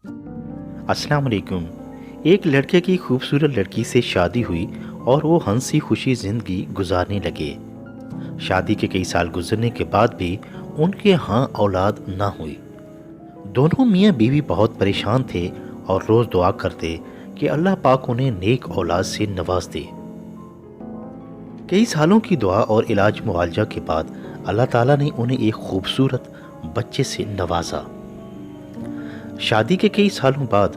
अस्सलाम वालेकुम। एक लड़के की खूबसूरत लड़की से शादी हुई और वो हंसी खुशी ज़िंदगी गुजारने लगे। शादी के कई साल गुजरने के बाद भी उनके यहाँ औलाद ना हुई। दोनों मियाँ बीवी बहुत परेशान थे और रोज़ दुआ करते कि अल्लाह पाक उन्हें नेक औलाद से नवाज दे। कई सालों की दुआ और इलाज मुआवजा के बाद अल्लाह ताला ने उन्हें एक खूबसूरत बच्चे से नवाजा। शादी के कई सालों बाद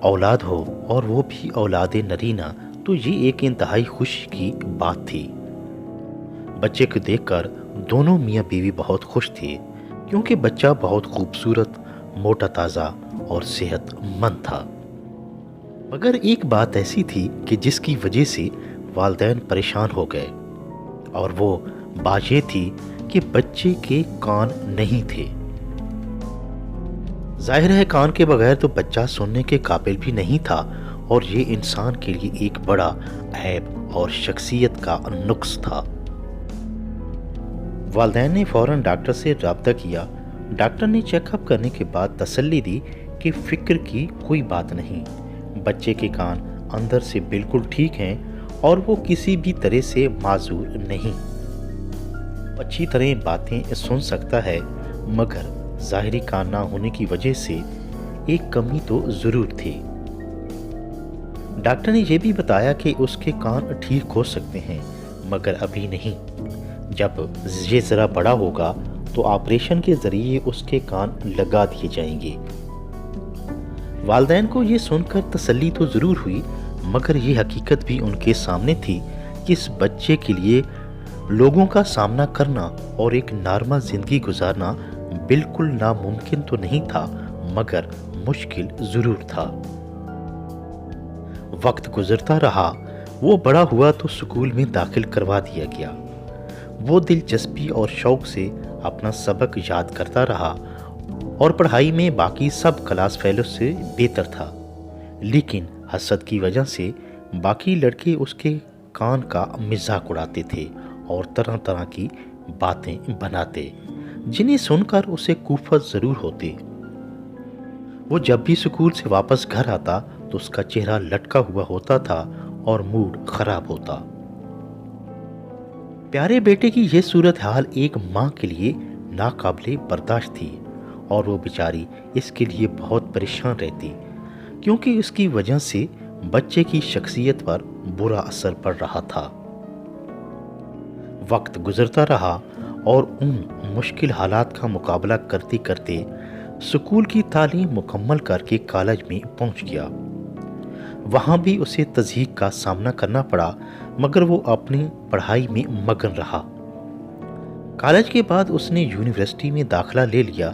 औलाद हो और वो भी औलाद नरीना, तो ये एक इंतहाई खुशी की बात थी। बच्चे को देखकर दोनों मियाँ बीवी बहुत खुश थे क्योंकि बच्चा बहुत खूबसूरत, मोटा ताज़ा और सेहतमंद था। मगर एक बात ऐसी थी कि जिसकी वजह से वालिदैन परेशान हो गए, और वो बात ये थी कि बच्चे के कान नहीं थे। जाहिर है कान के बगैर तो बच्चा सुनने के काबिल भी नहीं था, और ये इंसान के लिए एक बड़ा ऐब और शख्सियत का नुक्स था। वालिदैन ने फौरन डॉक्टर से रब्ता किया। डॉक्टर ने चेकअप करने के बाद तसल्ली दी कि फिक्र की कोई बात नहीं, बच्चे के कान अंदर से बिल्कुल ठीक हैं और वो किसी भी तरह से माजूर नहीं। अच्छी तरह बातें सुन सकता है, मगर ज़ाहिरी कान ना होने की वजह से एक कमी तो ज़रूर थी। डॉक्टर ने यह भी बताया कि उसके कान ठीक हो सकते हैं, मगर अभी नहीं। जब ये ज़रा बड़ा होगा तो ऑपरेशन के ज़रिए उसके कान लगा दिए जाएंगे। वालिदैन को ये सुनकर तसल्ली तो ज़रूर हुई, मगर ये हकीकत भी उनके सामने थी कि इस बच्चे के लिए लोगों का सामना करना और एक नॉर्मल ज़िंदगी गुजारना बिल्कुल नामुमकिन तो नहीं था, मगर मुश्किल ज़रूर था। वक्त गुजरता रहा, वो बड़ा हुआ तो स्कूल में दाखिल करवा दिया गया। वो दिलचस्पी और शौक से अपना सबक याद करता रहा और पढ़ाई में बाकी सब क्लास फेलो से बेहतर था। लेकिन हसद की वजह से बाकी लड़के उसके कान का मजाक उड़ाते थे और तरह तरह की बातें बनाते, जिन्हें सुनकर उसे कुफत ज़रूर होती। वो जब भी स्कूल से वापस घर आता तो उसका चेहरा लटका हुआ होता था और मूड खराब होता। प्यारे बेटे की यह सूरत हाल एक माँ के लिए नाकाबिले बर्दाश्त थी, और वो बेचारी इसके लिए बहुत परेशान रहती, क्योंकि उसकी वजह से बच्चे की शख्सियत पर बुरा असर पड़ रहा था। वक्त गुजरता रहा और उन मुश्किल हालात का मुकाबला करते करते स्कूल की तालीम मुकम्मल करके कॉलेज में पहुंच गया। वहां भी उसे तज़हीक का सामना करना पड़ा, मगर वो अपनी पढ़ाई में मगन रहा। कॉलेज के बाद उसने यूनिवर्सिटी में दाखिला ले लिया,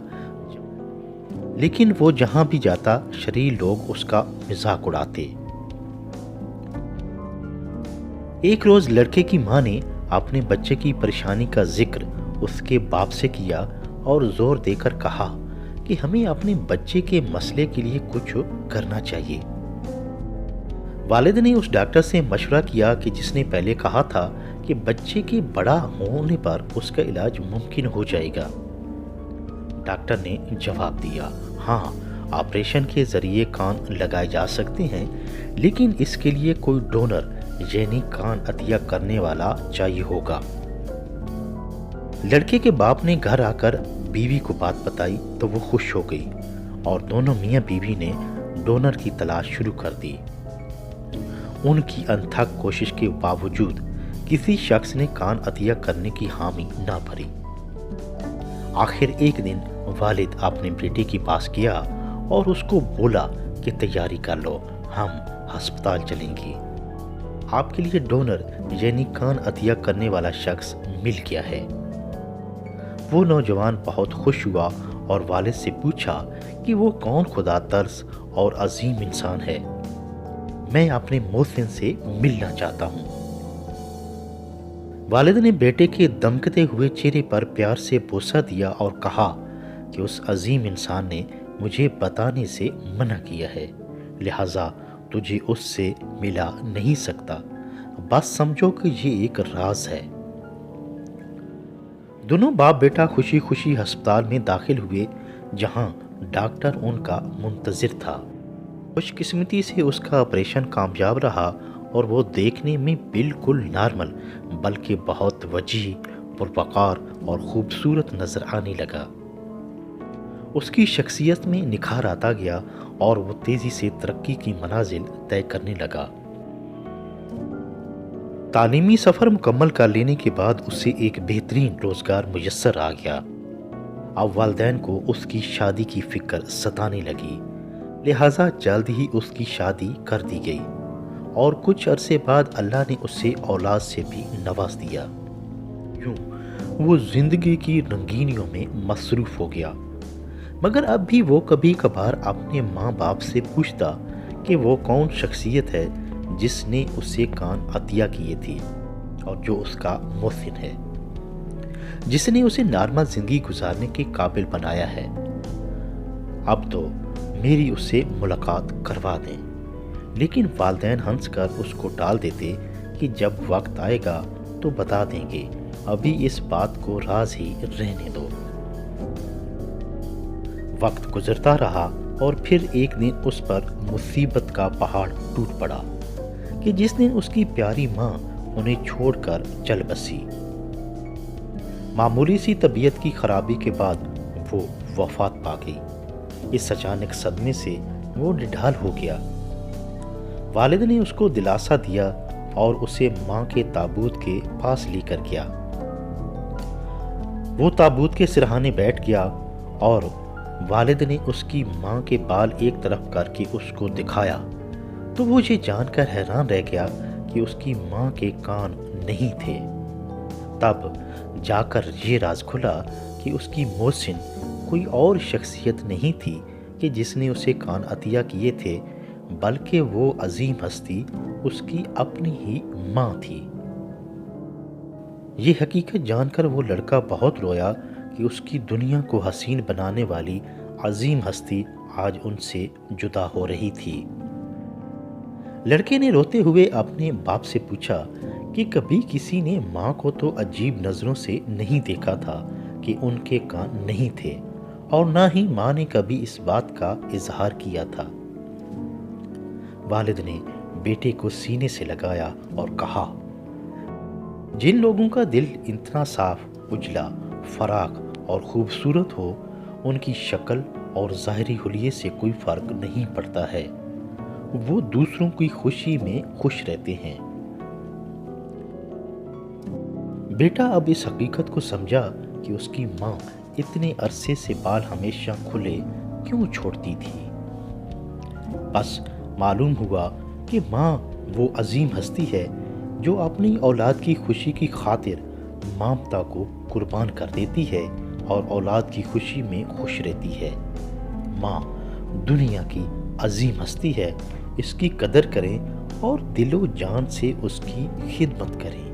लेकिन वो जहां भी जाता शरीर लोग उसका मजाक उड़ाते। एक रोज लड़के की माँ ने अपने बच्चे की परेशानी का जिक्र उसके बाप से किया और जोर देकर कहा कि हमें अपने बच्चे के मसले के लिए कुछ करना चाहिए। वालिद ने उस डॉक्टर से मशवरा किया कि जिसने पहले कहा था कि बच्चे के बड़ा होने पर उसका इलाज मुमकिन हो जाएगा। डॉक्टर ने जवाब दिया, हाँ, ऑपरेशन के जरिए कान लगाए जा सकते हैं, लेकिन इसके लिए कोई डोनर यानी कान अतिया करने वाला चाहिए होगा। लड़के के बाप ने घर आकर बीवी को बात बताई तो वो खुश हो गई और दोनों मियाँ बीवी ने डोनर की तलाश शुरू कर दी। उनकी अनथक कोशिश के बावजूद किसी शख्स ने कान अतिया करने की हामी ना भरी। आखिर एक दिन वालिद अपने बेटे के पास गया और उसको बोला कि तैयारी कर लो, हम अस्पताल चलेंगे। आपके लिए डोनर यानी कान अतिया करने वाला शख्स मिल गया है। वो नौजवान बहुत खुश हुआ और वालिद से पूछा कि वो कौन खुदा तर्स और अजीम इंसान है। मैं अपने मोहसिन से मिलना चाहता हूँ। वालिद ने बेटे के दमकते हुए चेहरे पर प्यार से बोसा दिया और कहा कि उस अजीम इंसान ने मुझे बताने से मना किया है, लिहाजा तुझे उससे मिला नहीं सकता। बस समझो कि ये एक राज है। दोनों बाप बेटा खुशी खुशी अस्पताल में दाखिल हुए, जहां ڈاکٹر ان کا منتظر تھا۔ خوش قسمتی سے اس کا آپریشن کامیاب رہا اور وہ دیکھنے میں بالکل نارمل بلکہ بہت وجیح، پروقار اور خوبصورت نظر آنے لگا۔ اس کی شخصیت میں نکھار آتا گیا اور وہ تیزی سے ترقی کی منازل طے کرنے لگا۔ تعلیمی سفر مکمل کر لینے کے بعد اسے ایک بہترین روزگار میسر آ گیا۔ اب والدین کو اس کی شادی کی فکر ستانے لگی، لہٰذا جلد ہی اس کی شادی کر دی گئی اور کچھ عرصے بعد اللہ نے اسے اولاد سے بھی نواز دیا۔ یوں وہ زندگی کی رنگینیوں میں مصروف ہو گیا، مگر اب بھی وہ کبھی کبھار اپنے ماں باپ سے پوچھتا کہ وہ کون شخصیت ہے جس نے اسے کان عطیہ کیے تھے اور جو اس کا محسن ہے، جس نے اسے نارمل زندگی گزارنے کے قابل بنایا ہے۔ اب تو میری اس سے ملاقات کروا دیں، لیکن والدین ہنس کر اس کو ٹال دیتے کہ جب وقت آئے گا تو بتا دیں گے، ابھی اس بات کو راز ہی رہنے دو۔ وقت گزرتا رہا اور پھر ایک دن اس پر مصیبت کا پہاڑ ٹوٹ پڑا کہ جس دن اس کی پیاری ماں انہیں چھوڑ کر چل بسی۔ معمولی سی طبیعت کی خرابی کے بعد وہ وفات پا گئی۔ اس اچانک صدمے سے وہ نڈھال ہو گیا۔ والد نے اس کو دلاسا دیا اور اسے ماں کے تابوت کے پاس لے کر گیا۔ وہ تابوت کے سرہانے بیٹھ گیا اور والد نے اس کی ماں کے بال ایک طرف کر کے اس کو دکھایا تو وہ یہ جان کر حیران رہ گیا کہ اس کی ماں کے کان نہیں تھے۔ تب جا کر یہ راز کھلا کہ اس کی محسن کوئی اور شخصیت نہیں تھی کہ جس نے اسے کان عطیہ کیے تھے، بلکہ وہ عظیم ہستی اس کی اپنی ہی ماں تھی۔ یہ حقیقت جان کر وہ لڑکا بہت رویا کہ اس کی دنیا کو حسین بنانے والی عظیم ہستی آج ان سے جدا ہو رہی تھی۔ لڑکے نے روتے ہوئے اپنے باپ سے پوچھا کہ کبھی کسی نے ماں کو تو عجیب نظروں سے نہیں دیکھا تھا کہ ان کے کان نہیں تھے، اور نہ ہی ماں نے کبھی اس بات کا اظہار کیا تھا۔ والد نے بیٹے کو سینے سے لگایا اور کہا، جن لوگوں کا دل اتنا صاف، اجلا، فراخ اور خوبصورت ہو، ان کی شکل اور ظاہری حلیے سے کوئی فرق نہیں پڑتا ہے، وہ دوسروں کی خوشی میں خوش رہتے ہیں۔ بیٹا اب اس حقیقت کو سمجھا کہ اس کی ماں اتنے عرصے سے بال ہمیشہ کھلے کیوں چھوڑتی تھی۔ بس معلوم ہوا کہ ماں وہ عظیم ہستی ہے جو اپنی اولاد کی خوشی کی خاطر مامتا کو قربان کر دیتی ہے اور اولاد کی خوشی میں خوش رہتی ہے۔ ماں دنیا کی عظیم ہستی ہے، اس کی قدر کریں اور دل و جان سے اس کی خدمت کریں۔